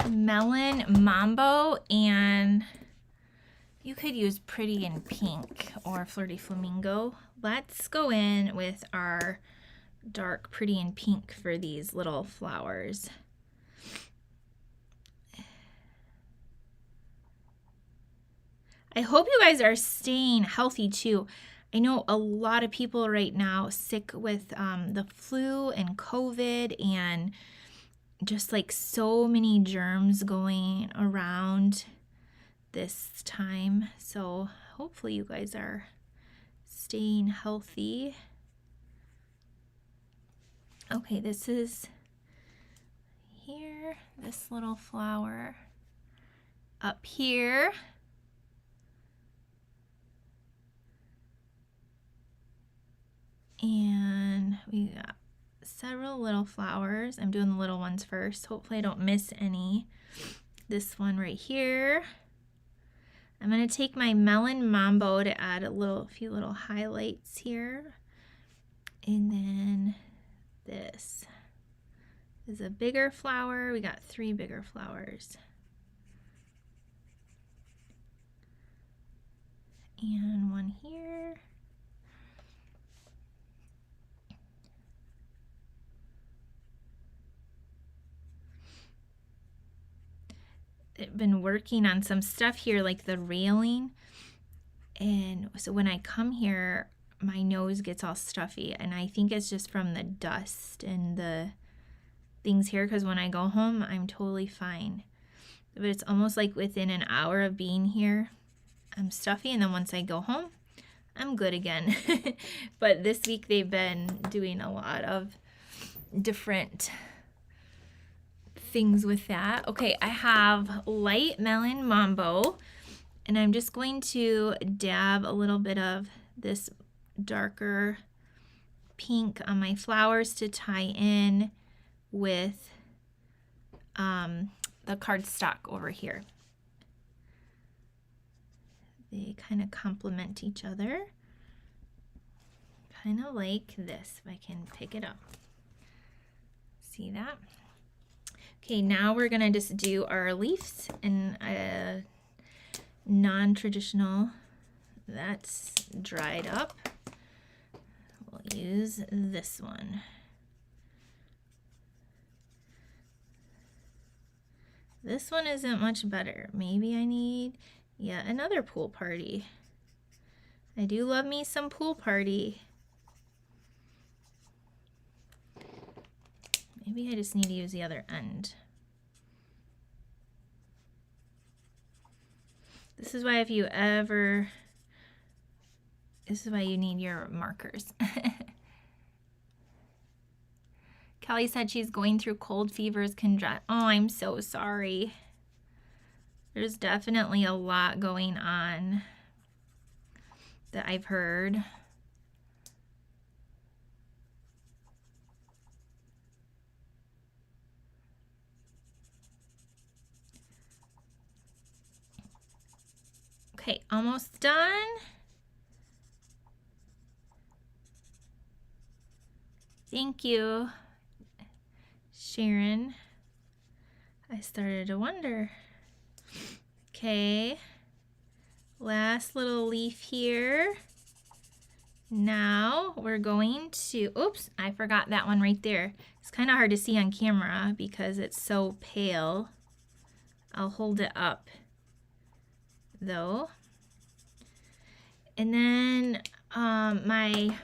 Melon Mambo, and you could use Pretty in Pink or Flirty Flamingo. Let's go in with our dark Pretty in Pink for these little flowers. I hope you guys are staying healthy too. I know a lot of people right now sick with the flu and COVID and just like so many germs going around this time. So hopefully you guys are staying healthy. Okay, this is here, this little flower up here. And we got several little flowers. I'm doing the little ones first. Hopefully I don't miss any. This one right here. I'm going to take my Melon Mambo to add a few little highlights here. And then this is a bigger flower. We got 3 bigger flowers. And one here. I've been working on some stuff here like the railing, and so when I come here my nose gets all stuffy, and I think it's just from the dust and the things here, because when I go home I'm totally fine, but it's almost like within an hour of being here I'm stuffy, and then once I go home I'm good again. But this week they've been doing a lot of different things with that. Okay, I have light Melon Mambo, and I'm just going to dab a little bit of this darker pink on my flowers to tie in with the cardstock over here. They kind of complement each other, kind of like this, if I can pick it up. See that? Okay, now we're gonna just do our leaves, and non-traditional. That's dried up. We'll use this one. This one isn't much better. Maybe I need yet another pool party. I do love me some pool party. Maybe I just need to use the other end. This is why if you ever, this is why you need your markers. Kelly said she's going through cold fevers. Oh, I'm so sorry. There's definitely a lot going on that I've heard. Okay, almost done. Thank you, Sharon. I started to wonder. Okay, last little leaf here. Now we're going to, oops, I forgot that one right there. It's kind of hard to see on camera because it's so pale. I'll hold it up though. And then I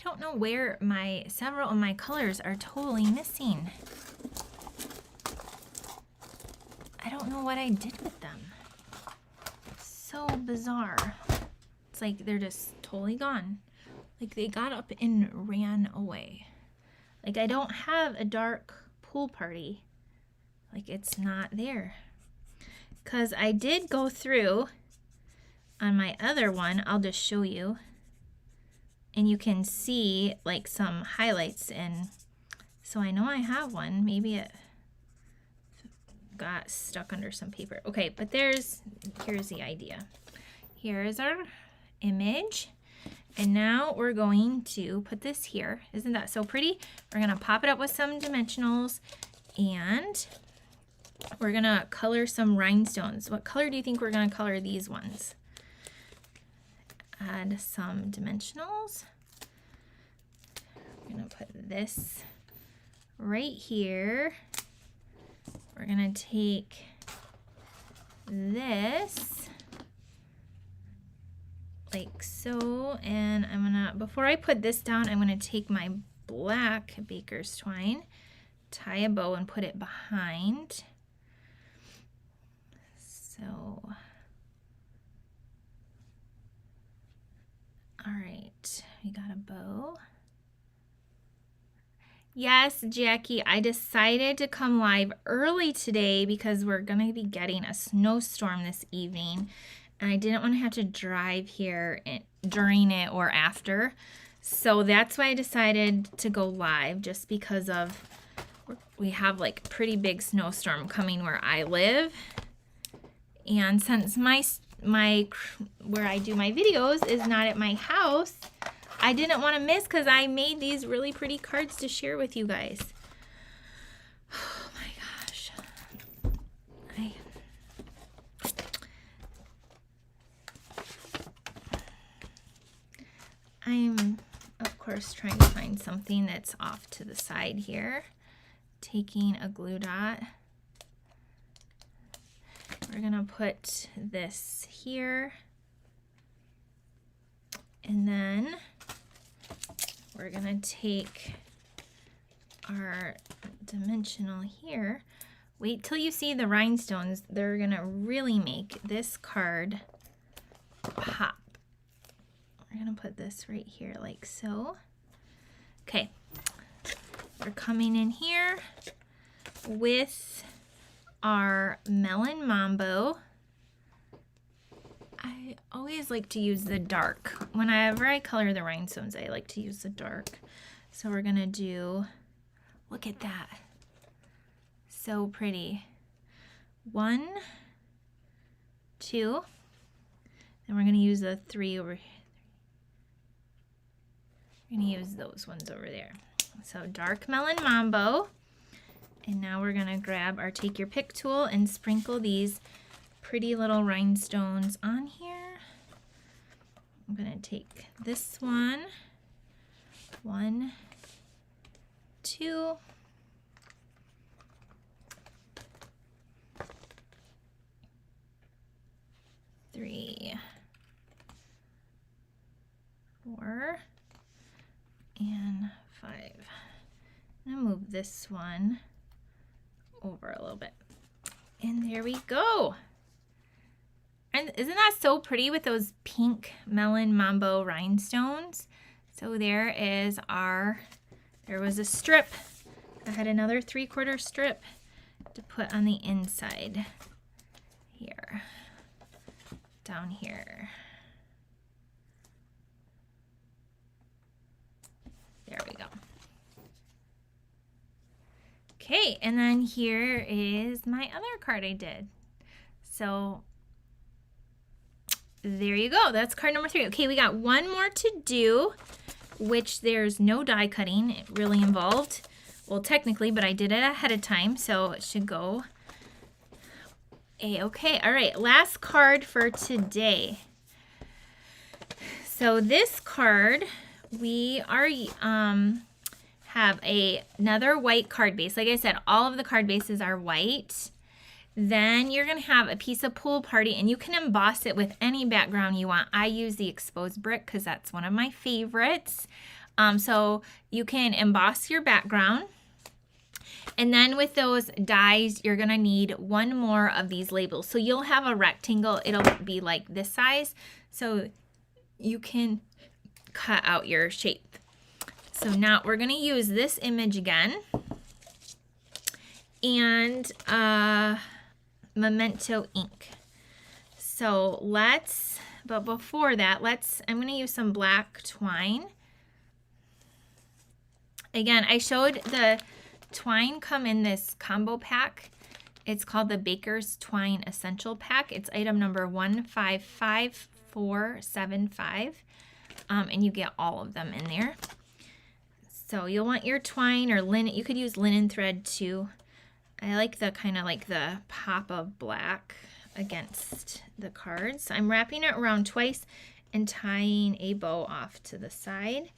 don't know where several of my colors are totally missing. I don't know what I did with them. It's so bizarre. It's like they're just totally gone. Like they got up and ran away. Like I don't have a dark pool party. Like it's not there. Because I did go through on my other one, I'll just show you. And you can see like some highlights, and so I know I have one. Maybe it got stuck under some paper. Okay, but here's the idea. Here is our image. And now we're going to put this here. Isn't that so pretty? We're gonna pop it up with some dimensionals, and we're gonna color some rhinestones. What color do you think we're gonna color these ones? Add some dimensionals. I'm gonna put this right here. We're gonna take this like so, and I'm gonna, before I put this down, I'm gonna take my black baker's twine, tie a bow and put it behind. So, all right, we got a bow. Yes, Jackie, I decided to come live early today because we're gonna be getting a snowstorm this evening, and I didn't want to have to drive here during it or after. So that's why I decided to go live, just because of we have like a pretty big snowstorm coming where I live. And since my where I do my videos is not at my house, I didn't want to miss, because I made these really pretty cards to share with you guys. Oh my gosh. I'm, of course, trying to find something that's off to the side here. Taking a glue dot. We're gonna put this here. And then we're gonna take our dimensional here. Wait till you see the rhinestones. They're gonna really make this card pop. We're gonna put this right here like so. Okay, we're coming in here with our Melon Mambo. I always like to use the dark. Whenever I color the rhinestones, I like to use the dark. So we're gonna do, look at that. So pretty. 1, 2, then we're gonna use the 3 over here. We're gonna use those ones over there. So dark Melon Mambo. And now we're gonna grab our take your pick tool and sprinkle these pretty little rhinestones on here. I'm going to take this one, 1, 2, 3, 4, and 5. I'm going to move this one over a little bit. And there we go. And isn't that so pretty with those pink melon mambo rhinestones? So there is there was a strip. I had another 3/4 strip to put on the inside here, down here. There we go. Okay, and then here is my other card I did. So there you go. That's card number 3. Okay, we got one more to do, which there's no die cutting really involved. Well, technically, but I did it ahead of time, so it should go A-okay. All right, last card for today. So this card, we are have another white card base. Like I said, all of the card bases are white. Then you're going to have a piece of Pool Party, and you can emboss it with any background you want. I use the exposed brick because that's one of my favorites. So you can emboss your background. And then with those dies, you're going to need one more of these labels. So you'll have a rectangle. It'll be like this size. So you can cut out your shape. So now we're going to use this image again. And Memento ink. So but before that, I'm going to use some black twine. Again, I showed the twine come in this combo pack. It's called the Baker's Twine Essential Pack. It's item number 155475. And you get all of them in there. So you'll want your twine or linen. You could use linen thread too. I like the kind of like the pop of black against the cards. I'm wrapping it around twice and tying a bow off to the side.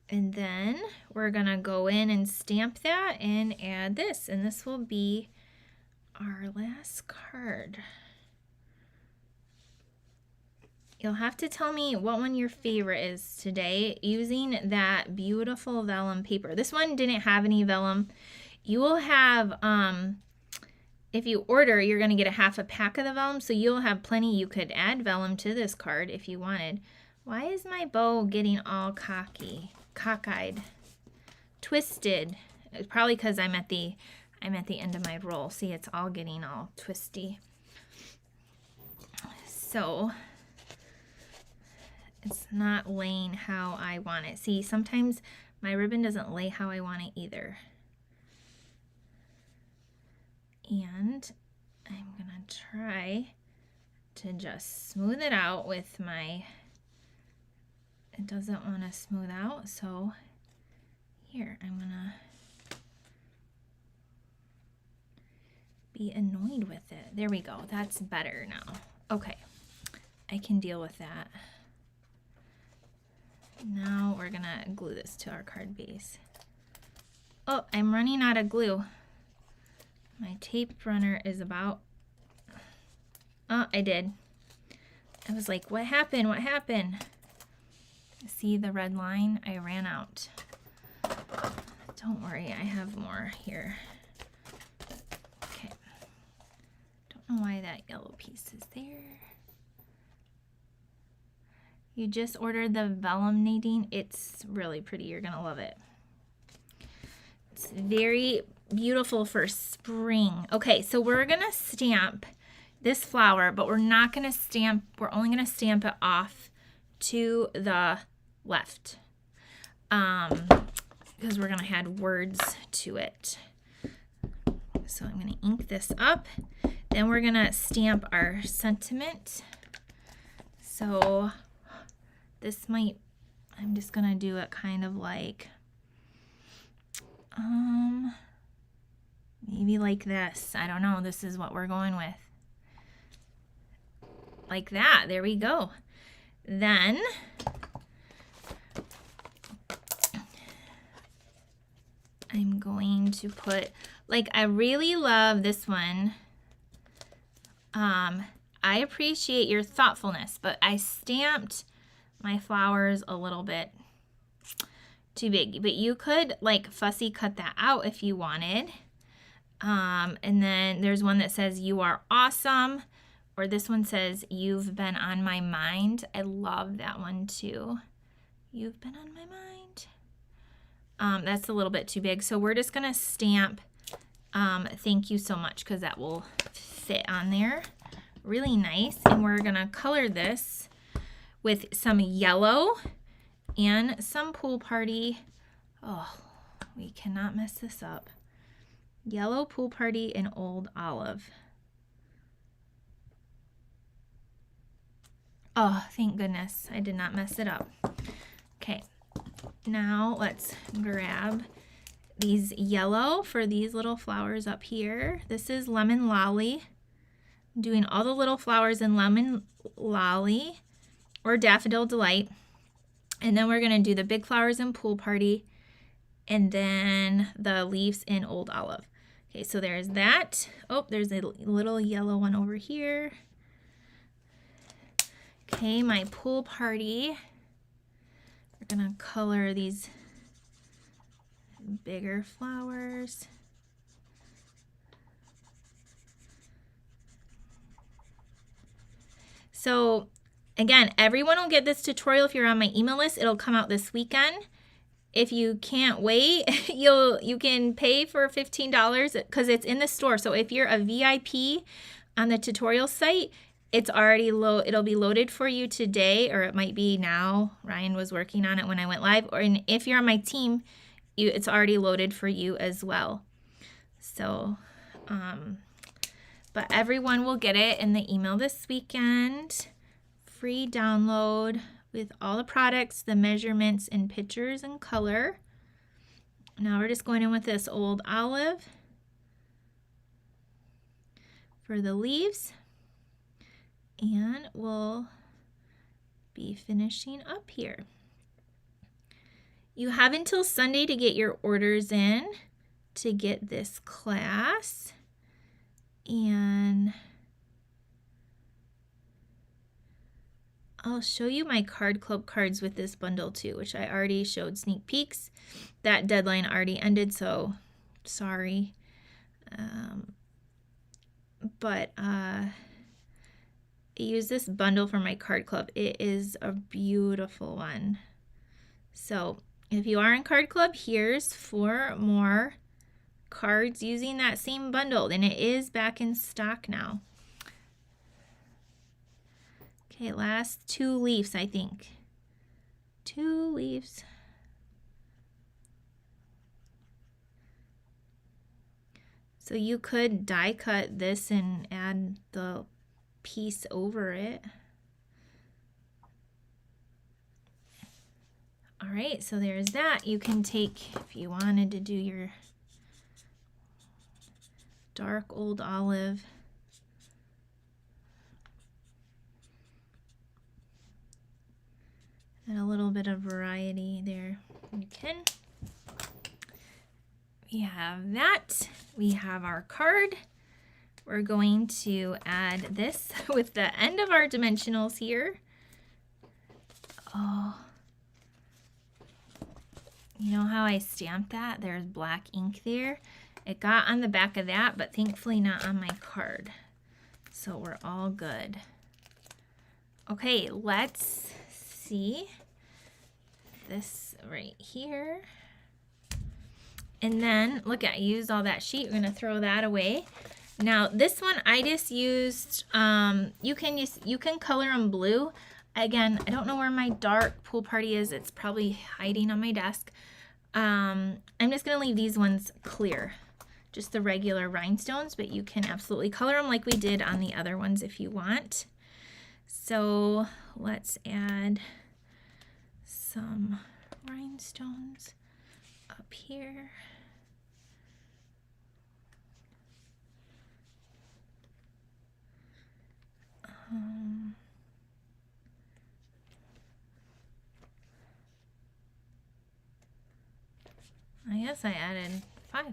And then we're gonna go in and stamp that and add this. And this will be our last card. You'll have to tell me what one your favorite is today using that beautiful vellum paper. This one didn't have any vellum. You will have, if you order, you're going to get a half a pack of the vellum, so you'll have plenty. You could add vellum to this card if you wanted. Why is my bow getting all cockeyed, twisted? It's probably because I'm at the end of my roll. See, it's all getting all twisty. So it's not laying how I want it. See, sometimes my ribbon doesn't lay how I want it either. And I'm gonna try to just smooth it out with my, it doesn't want to smooth out, so here, I'm gonna be annoyed with it. There we go, that's better now. Okay, I can deal with that. Now we're gonna glue this to our card base. Oh, I'm running out of glue. My tape runner is about, oh, I did. I was like, what happened? What happened? See the red line? I ran out. Don't worry, I have more here. Okay. Don't know why that yellow piece is there. You just ordered the Vellum, Nadine. It's really pretty. You're going to love it. It's very beautiful for spring. Okay, so we're going to stamp this flower, but we're not going to stamp, we're only going to stamp it off to the left because we're going to add words to it. So I'm going to ink this up. Then we're going to stamp our sentiment. So this might, I'm just going to do it kind of like, Maybe like this. I don't know. This is what we're going with. Like that. There we go. Then I'm going to put, like, I really love this one. I appreciate your thoughtfulness, but I stamped my flowers a little bit too big. But you could, like, fussy cut that out if you wanted. And then there's one that says, "You are awesome." Or this one says, "You've been on my mind." I love that one too. You've been on my mind. That's a little bit too big. So we're just going to stamp "Thank you so much," because that will fit on there really nice. And we're going to color this with some yellow and some Pool Party. Oh, we cannot mess this up. Yellow Pool Party and Old Olive. Oh, thank goodness I did not mess it up. Okay, now let's grab these yellow for these little flowers up here. This is Lemon Lolly. I'm doing all the little flowers in Lemon Lolly or Daffodil Delight. And then we're going to do the big flowers in Pool Party and then the leaves in Old Olive. Okay, so there's that. Oh, there's a little yellow one over here. Okay, my Pool Party. We're going to color these bigger flowers. So again, everyone will get this tutorial if you're on my email list. It'll come out this weekend. If you can't wait, you can pay for $15 because it's in the store. So if you're a VIP on the tutorial site, it's already it'll be loaded for you today, or it might be now. Ryan was working on it when I went live. And if you're on my team, it's already loaded for you as well. So, but everyone will get it in the email this weekend. Free download with all the products, the measurements, and pictures and color. Now we're just going in with this Old Olive for the leaves. And we'll be finishing up here. You have until Sunday to get your orders in to get this class. And I'll show you my card club cards with this bundle too, which I already showed sneak peeks. That deadline already ended, so sorry. I use this bundle for my card club. It is a beautiful one. So if you are in card club, here's 4 more cards using that same bundle, and it is back in stock now. Okay, last 2 leaves, I think. 2 leaves. So you could die cut this and add the piece over it. All right, so there's that. You can take, if you wanted to do your dark Old Olive, and a little bit of variety there. You can. We have that. We have our card. We're going to add this with the end of our dimensionals here. Oh, you know how I stamped that? There's black ink there. It got on the back of that, but thankfully not on my card. So we're all good. Okay, let's see this right here. And then look at, I used all that sheet. We're gonna throw that away. Now this one I just used, you can color them blue. Again, I don't know where my dark Pool Party is. It's probably hiding on my desk. I'm just gonna leave these ones clear, just the regular rhinestones, but you can absolutely color them like we did on the other ones if you want. So let's add some rhinestones up here. I guess I added 5.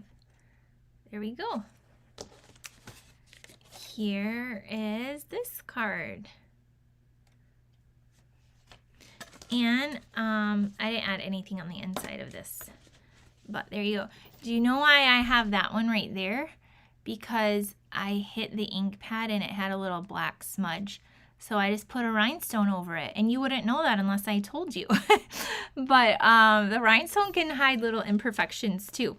There we go. Here is this card. And I didn't add anything on the inside of this. But there you go. Do you know why I have that one right there? Because I hit the ink pad and it had a little black smudge. So I just put a rhinestone over it. And you wouldn't know that unless I told you. But the rhinestone can hide little imperfections too.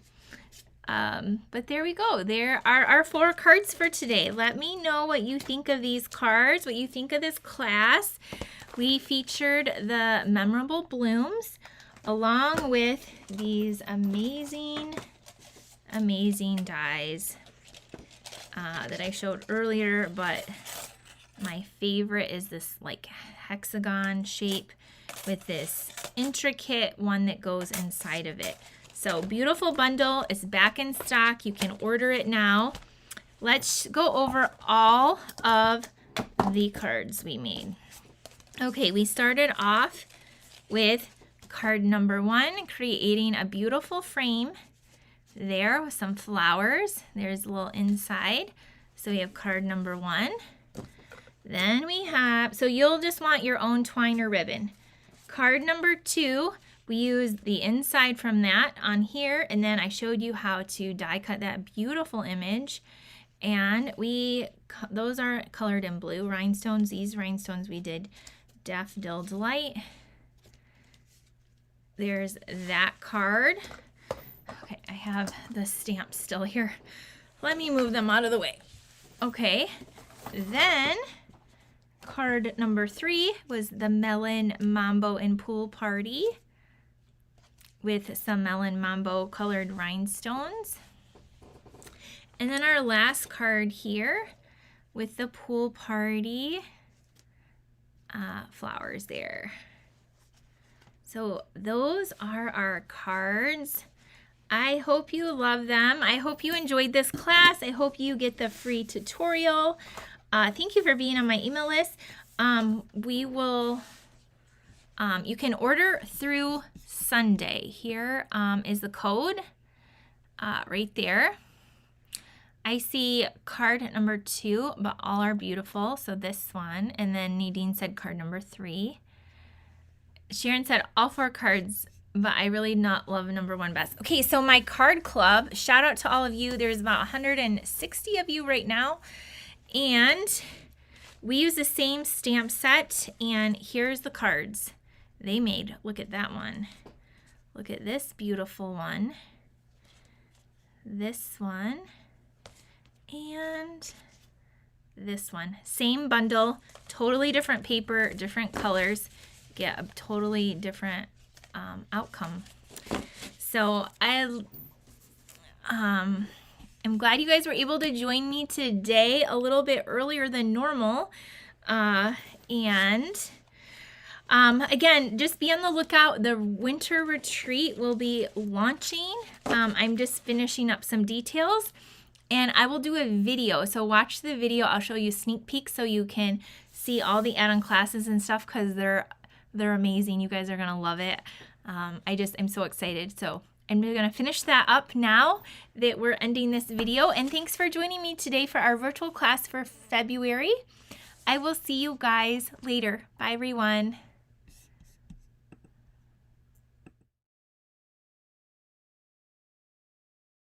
But there we go. There are our 4 cards for today. Let me know what you think of these cards, what you think of this class. We featured the memorable blooms along with these amazing dies that I showed earlier, but my favorite is this like hexagon shape with this intricate one that goes inside of it. So beautiful bundle is back in stock. You can order it now. Let's go over all of the cards we made. Okay, we started off with card number 1, creating a beautiful frame there with some flowers. There's a little inside. So we have card number 1. Then we have, so you'll just want your own twine or ribbon. Card number 2, we used the inside from that on here, and then I showed you how to die cut that beautiful image. And those are colored in blue rhinestones. These rhinestones we did Daffodil Delight. There's that card. Okay, I have the stamps still here. Let me move them out of the way. Okay, then card number 3 was the Melon Mambo and Pool Party with some Melon Mambo colored rhinestones. And then our last card here with the Pool Party flowers there. So those are our cards. I hope you love them. I hope you enjoyed this class. I hope you get the free tutorial. Thank you for being on my email list. You can order through Sunday. Here is the code right there. I see card number 2, but all are beautiful. So this one, and then Nadine said card number 3. Sharon said all 4 cards, but I really not love number 1 best. Okay, so my card club, shout out to all of you. There's about 160 of you right now. And we use the same stamp set, and here's the cards they made. Look at that one. Look at this beautiful one. This one. And this one. Same bundle, totally different paper, different colors. Get a totally different outcome. So I'm glad you guys were able to join me today a little bit earlier than normal. Again, just be on the lookout. The winter retreat will be launching. I'm just finishing up some details, and I will do a video. So watch the video. I'll show you sneak peeks so you can see all the add-on classes and stuff, because they're amazing. You guys are gonna love it. I'm so excited. So I'm going to finish that up now that we're ending this video. And thanks for joining me today for our virtual class for February. I will see you guys later. Bye, everyone.